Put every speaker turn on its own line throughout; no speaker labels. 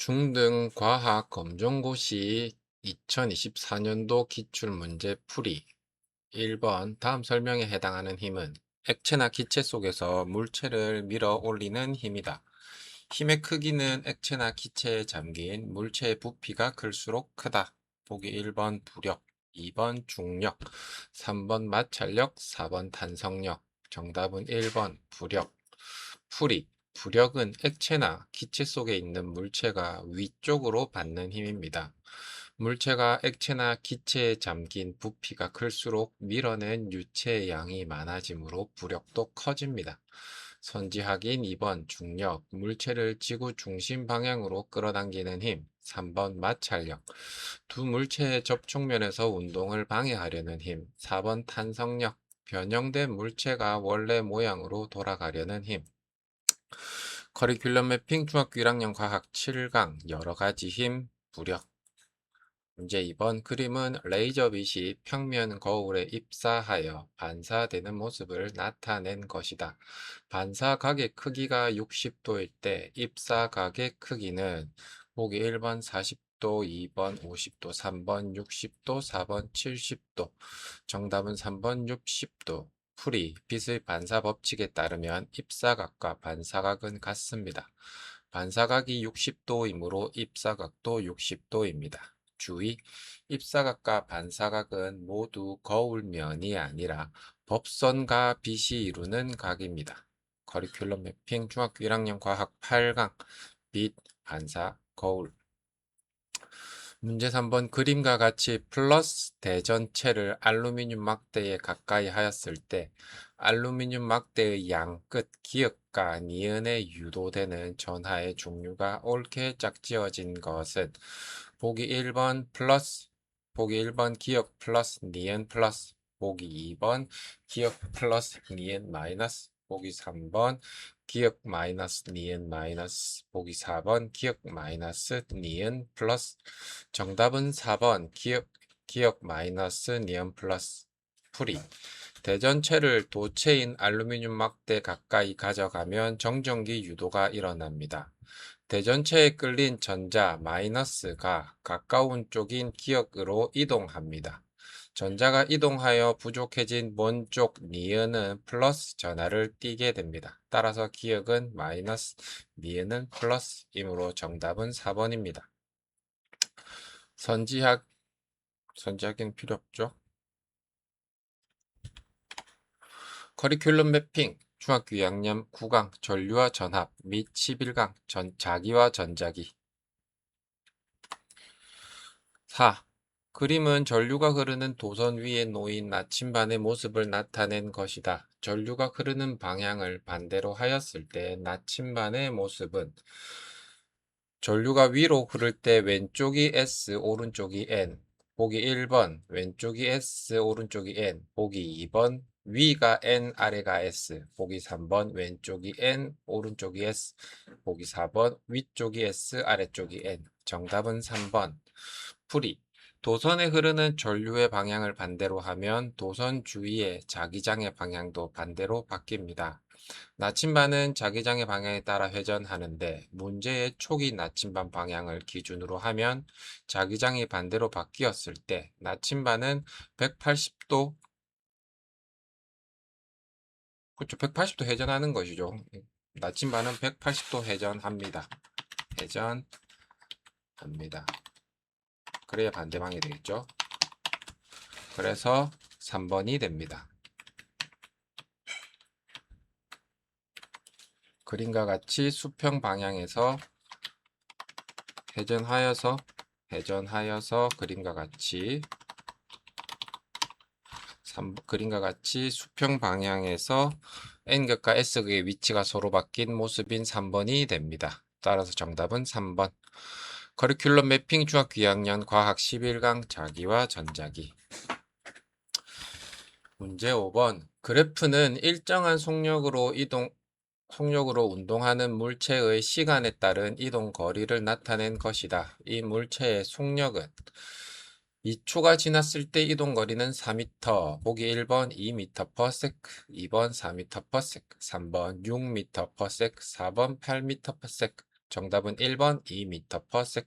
중등 과학 검정고시 2024년도 기출문제 풀이 1번 다음 설명에 해당하는 힘은 액체나 기체 속에서 물체를 밀어 올리는 힘이다. 힘의 크기는 액체나 기체에 잠긴 물체의 부피가 클수록 크다. 보기 1번 부력, 2번 중력, 3번 마찰력, 4번 탄성력. 정답은 1번 부력. 풀이 부력은 액체나 기체 속에 있는 물체가 위쪽으로 받는 힘입니다. 물체가 액체나 기체에 잠긴 부피가 클수록 밀어낸 유체의 양이 많아지므로 부력도 커집니다. 선지하긴 2번 중력, 물체를 지구 중심 방향으로 끌어당기는 힘. 3번 마찰력, 두 물체의 접촉면에서 운동을 방해하려는 힘. 4번 탄성력, 변형된 물체가 원래 모양으로 돌아가려는 힘. 커리큘럼 매핑 중학교 1학년 과학 7강 여러 가지 힘, 부력. 문제 2번 그림은 레이저빛이 평면 거울에 입사하여 반사되는 모습을 나타낸 것이다. 반사각의 크기가 60도일 때 입사각의 크기는 보기 1번 40도, 2번 50도, 3번 60도, 4번 70도. 정답은 3번 60도. 풀이 빛의 반사 법칙에 따르면 입사각과 반사각은 같습니다. 반사각이 60도이므로 입사각도 60도입니다. 주의, 입사각과 반사각은 모두 거울면이 아니라 법선과 빛이 이루는 각입니다. 커리큘럼 매핑 중학교 1학년 과학 8강 빛, 반사, 거울. 문제 3번 그림과 같이 플러스 대전체를 알루미늄 막대에 가까이 하였을 때 알루미늄 막대의 양끝 기역과 니은에 유도되는 전하의 종류가 옳게 짝지어진 것은 보기 1번 플러스, 보기 1번 기역 플러스 니은 플러스, 보기 2번 기역 플러스 니은 마이너스, 보기 3번 기역 마이너스 니은 마이너스, 보기 4번 기역 마이너스 니은 플러스. 정답은 4번 기역 마이너스 니은 플러스. 풀이 대전체를 도체인 알루미늄 막대 가까이 가져가면 정전기 유도가 일어납니다. 대전체에 끌린 전자 마이너스가 가까운 쪽인 기역으로 이동합니다. 전자가 이동하여 부족해진 먼 쪽 니은은 플러스 전하를 띠게 됩니다. 따라서 기역은 마이너스, 니은은 플러스이므로 정답은 4번입니다. 선지하기는 필요 없죠. 커리큘럼 매핑 중학교 2학년 9강 전류와 전압 및 11강 자기와 전자기. 4. 그림은 전류가 흐르는 도선 위에 놓인 나침반의 모습을 나타낸 것이다. 전류가 흐르는 방향을 반대로 하였을 때 나침반의 모습은 전류가 위로 흐를 때 왼쪽이 S, 오른쪽이 N. 보기 1번 왼쪽이 S, 오른쪽이 N. 보기 2번 위가 N, 아래가 S. 보기 3번 왼쪽이 N, 오른쪽이 S. 보기 4번 위쪽이 S, 아래쪽이 N. 정답은 3번. 풀이 도선에 흐르는 전류의 방향을 반대로 하면 도선 주위의 자기장의 방향도 반대로 바뀝니다. 나침반은 자기장의 방향에 따라 회전하는데 문제의 초기 나침반 방향을 기준으로 하면 자기장이 반대로 바뀌었을 때 나침반은 180도, 그렇죠. 180도 회전하는 것이죠. 나침반은 180도 회전합니다. 회전합니다. 그래야 반대방이 되겠죠. 그래서 3번이 됩니다. 그림과 같이 수평 방향에서 회전하여서 그림과 같이 그림과 같이 수평 방향에서 N극과 S극의 위치가 서로 바뀐 모습인 3번이 됩니다. 따라서 정답은 3번. 커리큘럼 매핑 중학교 2학년 과학 11강 자기와 전자기. 문제 5번 그래프는 일정한 속력으로 운동하는 물체의 시간에 따른 이동 거리를 나타낸 것이다. 이 물체의 속력은 2초가 지났을 때 이동 거리는 4m, 보기 1번 2m/s, 2번 4m/s, 3번 6m/s, 4번 8m/s. 정답은 1번 2m/s.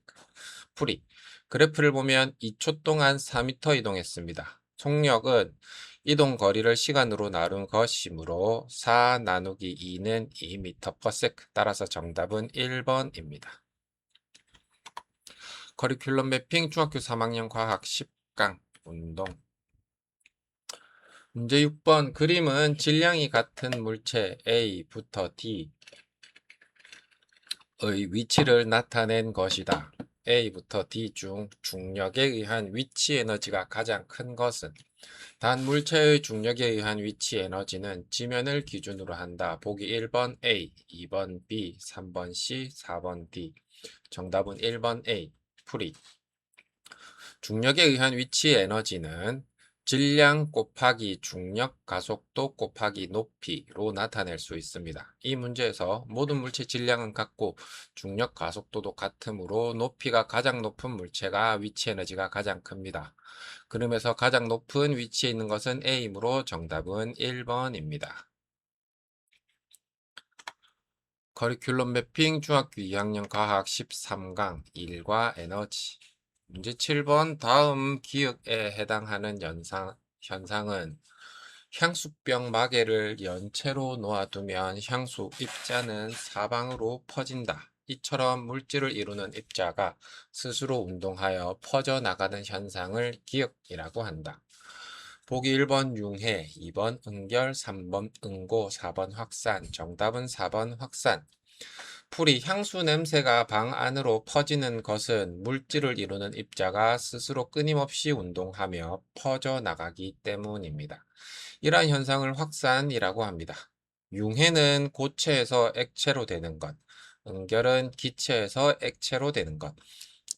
풀이. 그래프를 보면 2초 동안 4m 이동했습니다. 속력은 이동 거리를 시간으로 나눈 것이므로 4 나누기 2는 2m/s. 따라서 정답은 1번입니다. 커리큘럼 매핑 중학교 3학년 과학 10강 운동. 문제 6번 그림은 질량이 같은 물체 A부터 D의 위치를 나타낸 것이다. A부터 D 중 중력에 의한 위치 에너지가 가장 큰 것은? 단 물체의 중력에 의한 위치 에너지는 지면을 기준으로 한다. 보기 1번 A, 2번 B, 3번 C, 4번 D. 정답은 1번 A. 풀이. 중력에 의한 위치 에너지는 질량 곱하기 중력 가속도 곱하기 높이로 나타낼 수 있습니다. 이 문제에서 모든 물체 질량은 같고 중력 가속도도 같으므로 높이가 가장 높은 물체가 위치 에너지가 가장 큽니다. 그러면서 가장 높은 위치에 있는 것은 A이므로 정답은 1번입니다. 커리큘럼 매핑 중학교 2학년 과학 13강 일과 에너지. 문제 7번 다음 기억에 해당하는 현상은 향수병 마개를 연체로 놓아두면 향수 입자는 사방으로 퍼진다. 이처럼 물질을 이루는 입자가 스스로 운동하여 퍼져나가는 현상을 기억이라고 한다. 보기 1번 융해, 2번 응결, 3번 응고, 4번 확산. 정답은 4번 확산. 풀이 향수 냄새가 방 안으로 퍼지는 것은 물질을 이루는 입자가 스스로 끊임없이 운동하며 퍼져나가기 때문입니다. 이러한 현상을 확산이라고 합니다. 융해는 고체에서 액체로 되는 것, 응결은 기체에서 액체로 되는 것,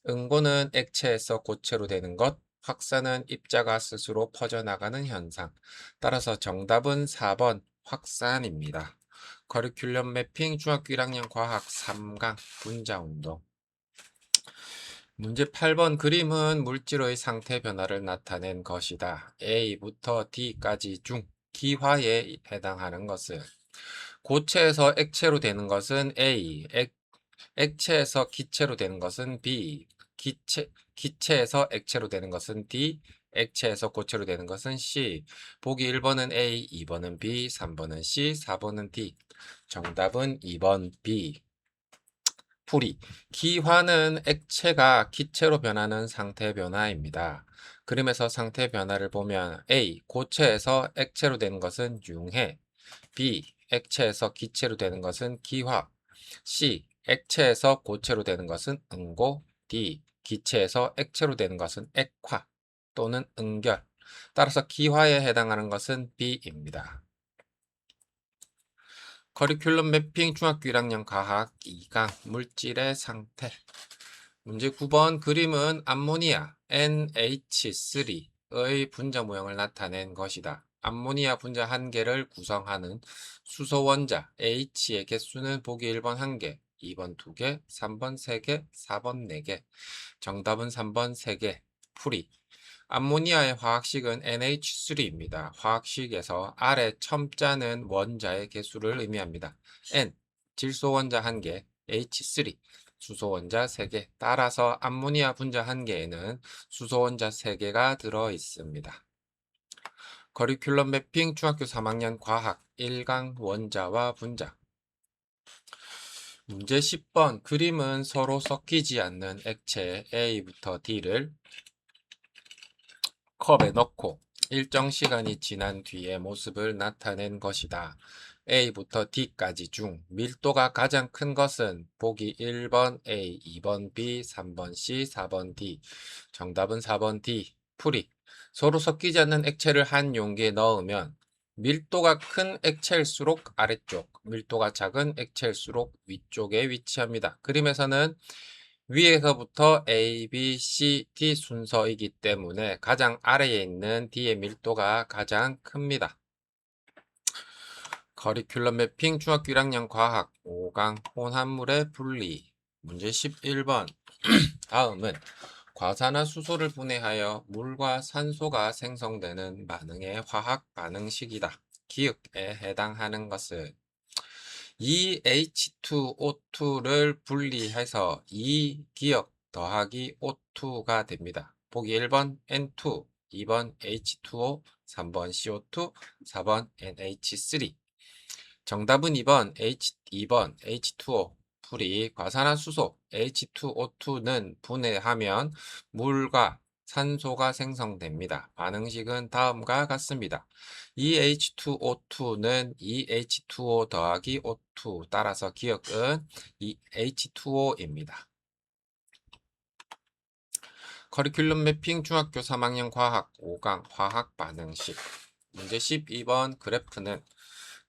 응고는 액체에서 고체로 되는 것, 확산은 입자가 스스로 퍼져나가는 현상. 따라서 정답은 4번 확산입니다. 커리큘럼 매핑 중학교 1학년 과학 3강 분자운동. 문제 8번 그림은 물질의 상태 변화를 나타낸 것이다. A부터 D까지 중 기화에 해당하는 것은? 고체에서 액체로 되는 것은 A, 액체에서 기체로 되는 것은 B, 기체에서 액체로 되는 것은 D, 액체에서 고체로 되는 것은 C. 보기 1번은 A, 2번은 B, 3번은 C, 4번은 D. 정답은 2번 B. 풀이. 기화는 액체가 기체로 변하는 상태 변화입니다. 그림에서 상태 변화를 보면 A. 고체에서 액체로 되는 것은 융해. B. 액체에서 기체로 되는 것은 기화. C. 액체에서 고체로 되는 것은 응고. D. 기체에서 액체로 되는 것은 액화 또는 응결. 따라서 기화에 해당하는 것은 B입니다. 커리큘럼 매핑 중학교 1학년 과학 2강 물질의 상태. 문제 9번 그림은 암모니아 NH3의 분자 모형을 나타낸 것이다. 암모니아 분자 1개를 구성하는 수소 원자 H의 개수는 보기 1번 1개, 2번 2개, 3번 3개, 4번 4개. 정답은 3번 3개. 풀이. 암모니아의 화학식은 NH3입니다. 화학식에서 아래 첨자는 원자의 개수를 의미합니다. N, 질소 원자 1개, H3, 수소 원자 3개. 따라서 암모니아 분자 1개에는 수소 원자 3개가 들어 있습니다. 커리큘럼 매핑 중학교 3학년 과학 1강 원자와 분자. 문제 10번 그림은 서로 섞이지 않는 액체 A부터 D를 컵에 넣고 일정 시간이 지난 뒤의 모습을 나타낸 것이다. A부터 D까지 중 밀도가 가장 큰 것은 보기 1번 A, 2번 B, 3번 C, 4번 D. 정답은 4번 D. 풀이. 서로 섞이지 않는 액체를 한 용기에 넣으면 밀도가 큰 액체일수록 아래쪽, 밀도가 작은 액체일수록 위쪽에 위치합니다. 그림에서는 위에서부터 A, B, C, D 순서이기 때문에 가장 아래에 있는 D의 밀도가 가장 큽니다. 커리큘럼 매핑 중학교 1학년 과학 5강 혼합물의 분리. 문제 11번 다음은 과산화수소를 분해하여 물과 산소가 생성되는 반응의 화학 반응식이다. 기억에 해당하는 것은? 이 H2O2를 분리해서 2기억 더하기 O2가 됩니다. 보기 1번 N2, 2번 H2O, 3번 CO2, 4번 NH3. 정답은 2번 H2O. 풀이 과산화수소 H2O2는 분해하면 물과 산소가 생성됩니다. 반응식은 다음과 같습니다. 이 H2O2는 이 H2O 더하기 O2 따라서 기억은 이 H2O입니다. 커리큘럼 매핑 중학교 3학년 과학 5강 화학 반응식 문제 12번 그래프는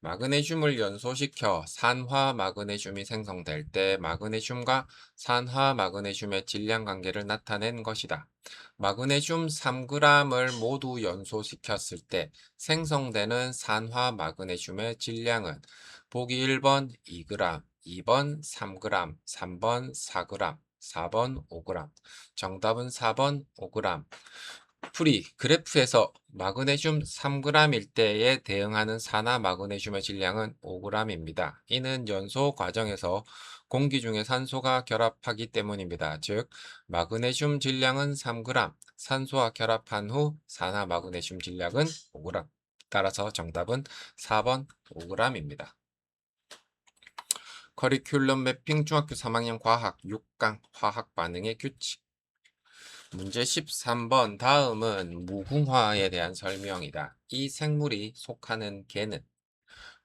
마그네슘을 연소시켜 산화 마그네슘이 생성될 때 마그네슘과 산화 마그네슘의 질량 관계를 나타낸 것이다. 마그네슘 3g을 모두 연소시켰을 때 생성되는 산화 마그네슘의 질량은 보기 1번 2g, 2번 3g, 3번 4g, 4번 5g. 정답은 4번 5g. 풀이 그래프에서 마그네슘 3g일 때에 대응하는 산화 마그네슘의 질량은 5g입니다. 이는 연소 과정에서 공기 중에 산소가 결합하기 때문입니다. 즉, 마그네슘 질량은 3g, 산소와 결합한 후 산화 마그네슘 질량은 5g. 따라서 정답은 4번 5g입니다. 커리큘럼 매핑 중학교 3학년 과학 6강 화학 반응의 규칙 문제 13번 다음은 무궁화에 대한 설명이다. 이 생물이 속하는 개는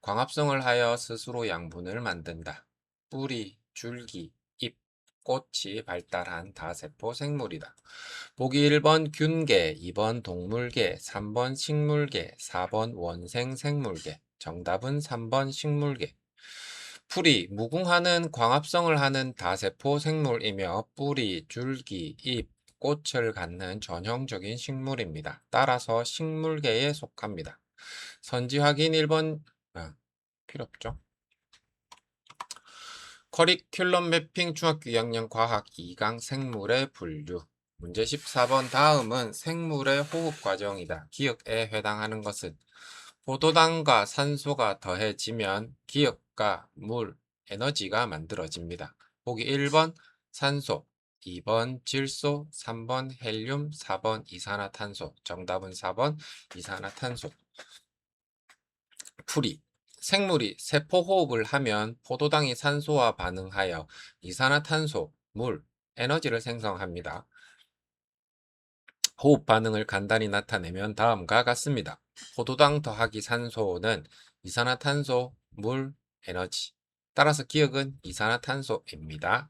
광합성을 하여 스스로 양분을 만든다. 뿌리, 줄기, 잎, 꽃이 발달한 다세포 생물이다. 보기 1번 균계, 2번 동물계, 3번 식물계, 4번 원생 생물계. 정답은 3번 식물계. 풀이, 무궁화는 광합성을 하는 다세포 생물이며 뿌리, 줄기, 잎, 꽃을 갖는 전형적인 식물입니다. 따라서 식물계에 속합니다. 선지 확인 1번 필요 없죠. 커리큘럼 매핑 중학교 2학년 과학 2강 생물의 분류 문제 14번 다음은 생물의 호흡 과정이다. 기억에 해당하는 것은 포도당과 산소가 더해지면 기억과 물, 에너지가 만들어집니다. 보기 1번 산소, 2번 질소, 3번 헬륨, 4번 이산화탄소. 정답은 4번 이산화탄소. 풀이 생물이 세포호흡을 하면 포도당이 산소와 반응하여 이산화탄소, 물, 에너지를 생성합니다. 호흡 반응을 간단히 나타내면 다음과 같습니다. 포도당 더하기 산소는 이산화탄소, 물, 에너지. 따라서 기억은 이산화탄소입니다.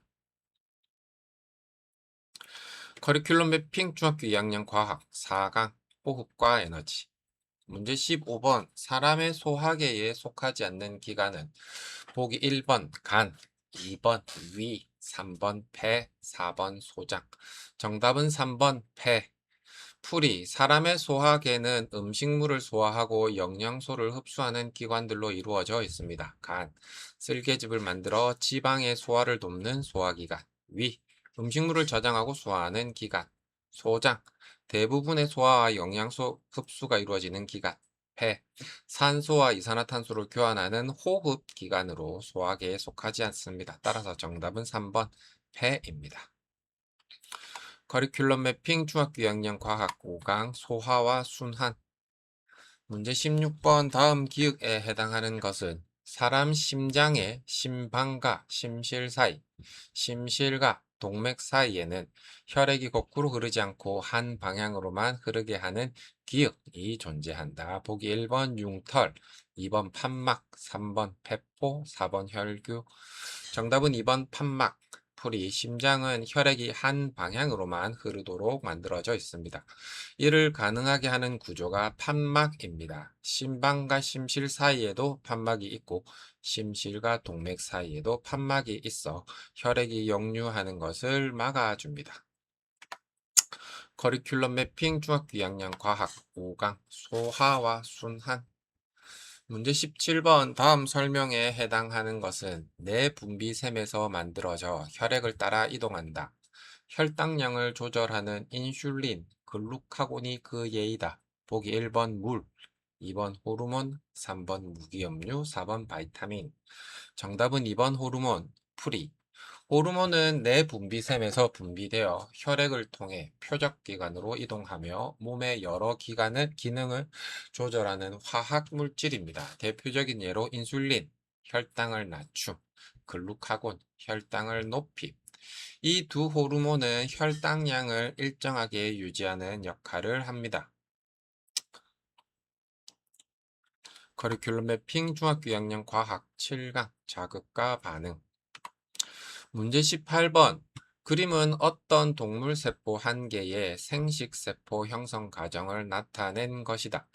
커리큘럼 매핑 중학교 2학년 과학 4강 호흡과 에너지 문제 15번 사람의 소화계에 속하지 않는 기관은 보기 1번 간, 2번 위, 3번 폐, 4번 소장. 정답은 3번 폐. 풀이 사람의 소화계는 음식물을 소화하고 영양소를 흡수하는 기관들로 이루어져 있습니다. 간, 쓸개즙을 만들어 지방의 소화를 돕는 소화기관. 위, 음식물을 저장하고 소화하는 기관. 소장, 대부분의 소화와 영양소 흡수가 이루어지는 기관. 폐, 산소와 이산화탄소를 교환하는 호흡 기관으로 소화계에 속하지 않습니다. 따라서 정답은 3번 폐입니다. 커리큘럼 매핑 중학교 2학년 과학 5강 소화와 순환 문제 16번 다음 기억에 해당하는 것은 사람 심장의 심방과 심실 사이, 심실과 동맥 사이에는 혈액이 거꾸로 흐르지 않고 한 방향으로만 흐르게 하는 기억이 존재한다. 보기 1번 융털, 2번 판막, 3번 폐포, 4번 혈규. 정답은 2번 판막. 풀이 심장은 혈액이 한 방향으로만 흐르도록 만들어져 있습니다. 이를 가능하게 하는 구조가 판막입니다. 심방과 심실 사이에도 판막이 있고 심실과 동맥 사이에도 판막이 있어 혈액이 역류하는 것을 막아줍니다. 커리큘럼 매핑 중학교 2학년 과학 5강 소화와 순환 문제 17번 다음 설명에 해당하는 것은 뇌 분비샘에서 만들어져 혈액을 따라 이동한다. 혈당량을 조절하는 인슐린, 글루카곤이 그 예이다. 보기 1번 물, 2번 호르몬, 3번 무기염류, 4번 바이타민. 정답은 2번 호르몬, 풀이. 호르몬은 내 분비샘에서 분비되어 혈액을 통해 표적기관으로 이동하며 몸의 여러 기능을 조절하는 화학 물질입니다. 대표적인 예로 인슐린, 혈당을 낮춤, 글루카곤, 혈당을 높임. 이 두 호르몬은 혈당량을 일정하게 유지하는 역할을 합니다. 커리큘럼 매핑 중학교 2학년 과학 7강 자극과 반응. 문제 18번. 그림은 어떤 동물세포 한 개의 생식세포 형성 과정을 나타낸 것이다.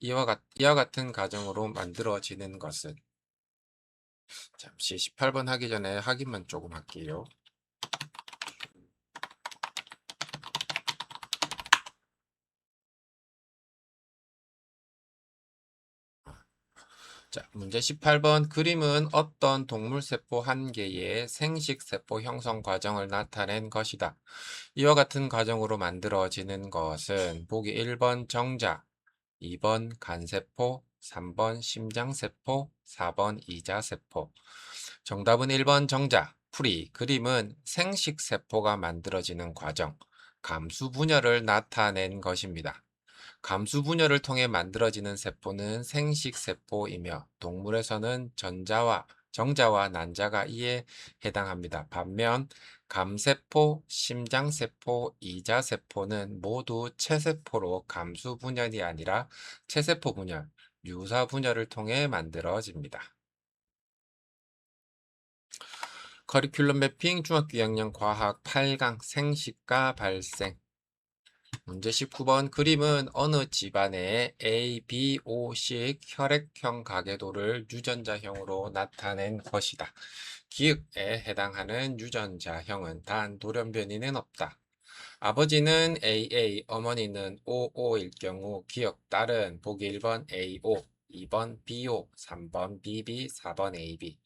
이와 같은 과정으로 만들어지는 것은. 잠시 18번 하기 전에 확인만 조금 할게요. 자, 문제 18번. 그림은 어떤 동물세포 한 개의 생식세포 형성 과정을 나타낸 것이다. 이와 같은 과정으로 만들어지는 것은 보기 1번 정자, 2번 간세포, 3번 심장세포, 4번 이자세포. 정답은 1번 정자, 풀이. 그림은 생식세포가 만들어지는 과정, 감수분열을 나타낸 것입니다. 감수분열을 통해 만들어지는 세포는 생식세포이며 동물에서는 정자와 난자가 이에 해당합니다. 반면 감세포, 심장세포, 이자세포는 모두 체세포로 감수분열이 아니라 체세포 분열, 유사분열을 통해 만들어집니다. 커리큘럼 매핑 중학교 2학년 과학 8강 생식과 발생. 문제 19번. 그림은 어느 집안의 A, B, O식 혈액형 가계도를 유전자형으로 나타낸 것이다. 기읍에 해당하는 유전자형은 단 돌연변이는 없다. 아버지는 AA, 어머니는 OO일 경우 기억 딸은 보기 1번 AO, 2번 BO, 3번 BB, 4번 AB.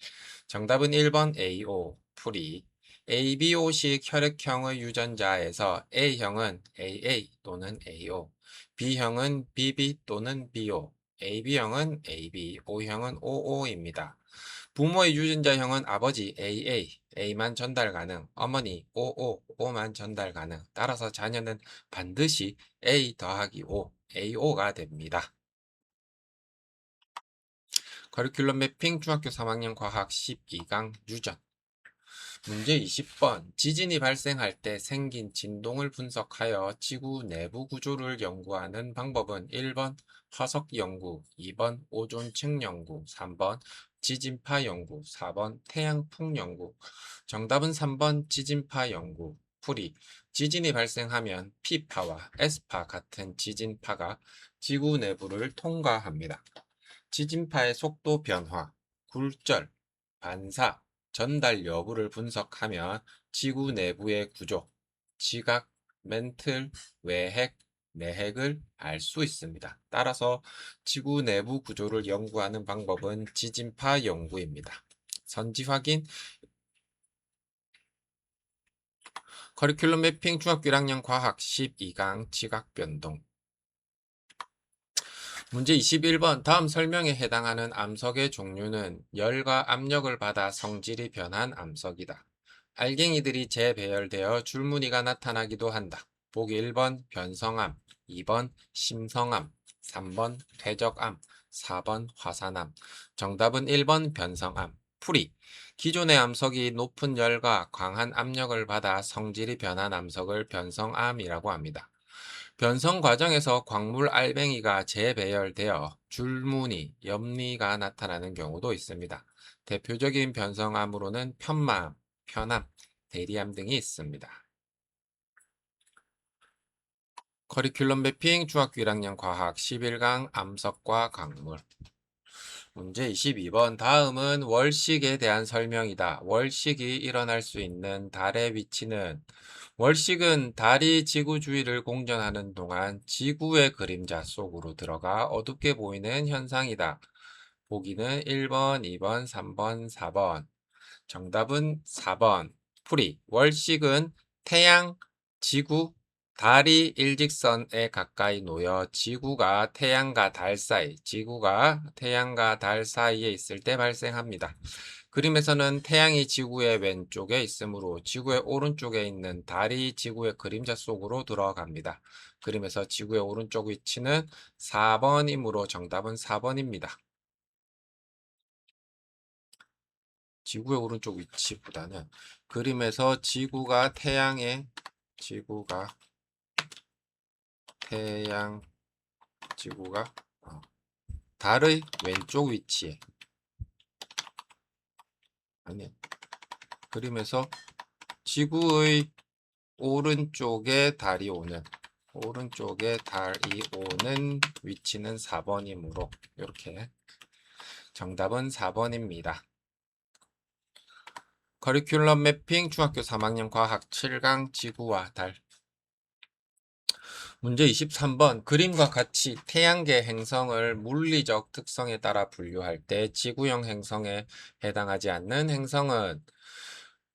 정답은 1번 AO, 풀이. ABO식 혈액형의 유전자에서 A형은 AA 또는 AO, B형은 BB 또는 BO, AB형은 AB, O형은 OO입니다. 부모의 유전자형은 아버지 AA, A만 전달 가능, 어머니 OO, O만 전달 가능. 따라서 자녀는 반드시 A 더하기 O, AO가 됩니다. 커리큘럼 매핑 중학교 3학년 과학 12강 유전. 문제 20번. 지진이 발생할 때 생긴 진동을 분석하여 지구 내부 구조를 연구하는 방법은 1번 화석 연구, 2번 오존층 연구, 3번 지진파 연구, 4번 태양풍 연구. 정답은 3번 지진파 연구. 풀이. 지진이 발생하면 P파와 S파 같은 지진파가 지구 내부를 통과합니다. 지진파의 속도 변화, 굴절, 반사, 전달 여부를 분석하면 지구 내부의 구조, 지각, 멘틀, 외핵, 내핵을 알 수 있습니다. 따라서 지구 내부 구조를 연구하는 방법은 지진파 연구입니다. 선지 확인. 커리큘럼 매핑 중학교 1학년 과학 12강 지각 변동. 문제 21번. 다음 설명에 해당하는 암석의 종류는 열과 압력을 받아 성질이 변한 암석이다. 알갱이들이 재배열되어 줄무늬가 나타나기도 한다. 보기 1번 변성암, 2번 심성암, 3번 퇴적암, 4번 화산암. 정답은 1번 변성암. 풀이. 기존의 암석이 높은 열과 강한 압력을 받아 성질이 변한 암석을 변성암이라고 합니다. 변성 과정에서 광물 알뱅이가 재배열되어 줄무늬, 염리가 나타나는 경우도 있습니다. 대표적인 변성암으로는 편마암, 편암, 대리암 등이 있습니다. 커리큘럼 매핑 중학교 1학년 과학 11강 암석과 광물. 문제 22번. 다음은 월식에 대한 설명이다. 월식이 일어날 수 있는 달의 위치는 월식은 달이 지구 주위를 공전하는 동안 지구의 그림자 속으로 들어가 어둡게 보이는 현상이다. 보기는 1번, 2번, 3번, 4번. 정답은 4번. 풀이. 월식은 태양, 지구, 달이 일직선에 가까이 놓여 지구가 태양과 달 사이에 있을 때 발생합니다. 그림에서는 태양이 지구의 왼쪽에 있으므로 지구의 오른쪽에 있는 달이 지구의 그림자 속으로 들어갑니다. 그림에서 지구의 오른쪽 위치는 4번이므로 정답은 4번입니다. 지구의 오른쪽 위치보다는 그림에서 지구가 태양, 지구가 달의 왼쪽 위치에 아니 그림에서 지구의 오른쪽에 달이 오는 위치는 4번이므로 이렇게 정답은 4번입니다. 커리큘럼 매핑 중학교 3학년 과학 7강 지구와 달. 문제 23번. 그림과 같이 태양계 행성을 물리적 특성에 따라 분류할 때 지구형 행성에 해당하지 않는 행성은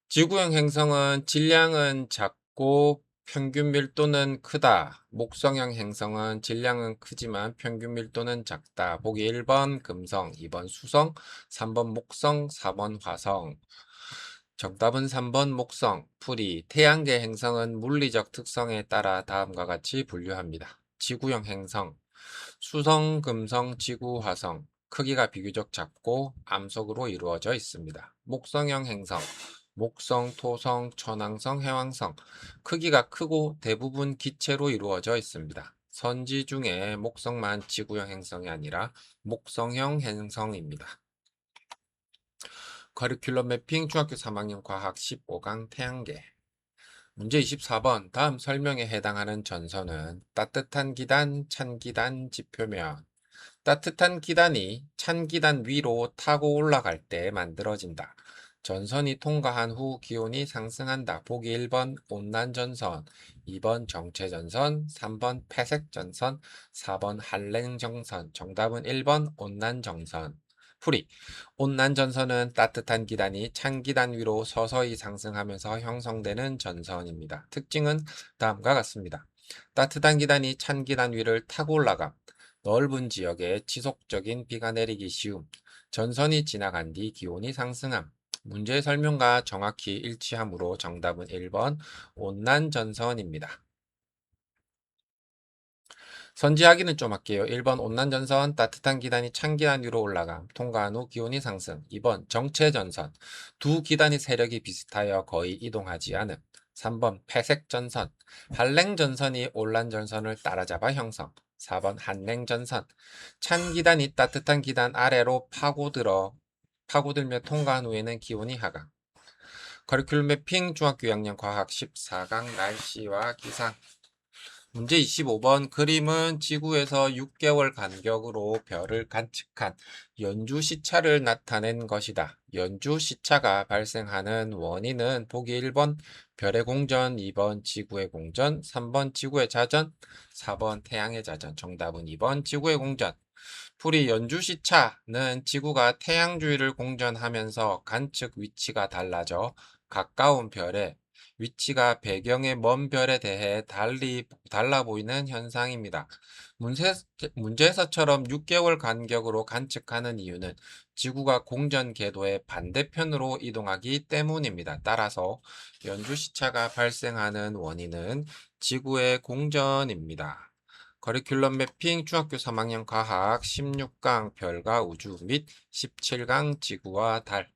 지구형 행성은 질량은 작고 평균 밀도는 크다. 목성형 행성은 질량은 크지만 평균 밀도는 작다. 보기 1번 금성, 2번 수성, 3번 목성, 4번 화성. 정답은 3번 목성. 풀이. 태양계 행성은 물리적 특성에 따라 다음과 같이 분류합니다. 지구형 행성, 수성, 금성, 지구, 화성. 크기가 비교적 작고 암석으로 이루어져 있습니다. 목성형 행성, 목성, 토성, 천왕성, 해왕성. 크기가 크고 대부분 기체로 이루어져 있습니다. 선지 중에 목성만 지구형 행성이 아니라 목성형 행성입니다. 커리큘럼 매핑 중학교 3학년 과학 15강 태양계. 문제 24번. 다음 설명에 해당하는 전선은 따뜻한 기단, 찬 기단, 지표면. 따뜻한 기단이 찬 기단 위로 타고 올라갈 때 만들어진다. 전선이 통과한 후 기온이 상승한다. 보기 1번 온난전선, 2번 정체전선, 3번 폐색전선, 4번 한랭전선. 정답은 1번 온난전선. 풀이. 온난전선은 따뜻한 기단이 찬 기단 위로 서서히 상승하면서 형성되는 전선입니다. 특징은 다음과 같습니다. 따뜻한 기단이 찬 기단 위를 타고 올라감. 넓은 지역에 지속적인 비가 내리기 쉬움. 전선이 지나간 뒤 기온이 상승함. 문제의 설명과 정확히 일치하므로 정답은 1번 온난전선입니다. 선지하기는 좀 할게요. 1번 온난전선, 따뜻한 기단이 찬 기단 위로 올라감, 통과한 후 기온이 상승. 2번 정체전선, 두 기단이 세력이 비슷하여 거의 이동하지 않음. 3번 폐색전선, 한랭전선이 온난전선을 따라잡아 형성. 4번 한랭전선, 찬 기단이 따뜻한 기단 아래로 파고들며 통과한 후에는 기온이 하강. 커리큘럼 매핑 중학교 2학년 과학 14강 날씨와 기상. 문제 25번. 그림은 지구에서 6개월 간격으로 별을 관측한 연주 시차를 나타낸 것이다. 연주 시차가 발생하는 원인은 보기 1번 별의 공전, 2번 지구의 공전, 3번 지구의 자전, 4번 태양의 자전. 정답은 2번 지구의 공전. 풀이. 연주 시차는 지구가 태양 주위를 공전하면서 관측 위치가 달라져 가까운 별의 위치가 배경의 먼 별에 대해 달라 보이는 현상입니다. 문제에서처럼 6개월 간격으로 관측하는 이유는 지구가 공전 궤도의 반대편으로 이동하기 때문입니다. 따라서 연주 시차가 발생하는 원인은 지구의 공전입니다. 커리큘럼 매핑 중학교 3학년 과학 16강 별과 우주 및 17강 지구와 달.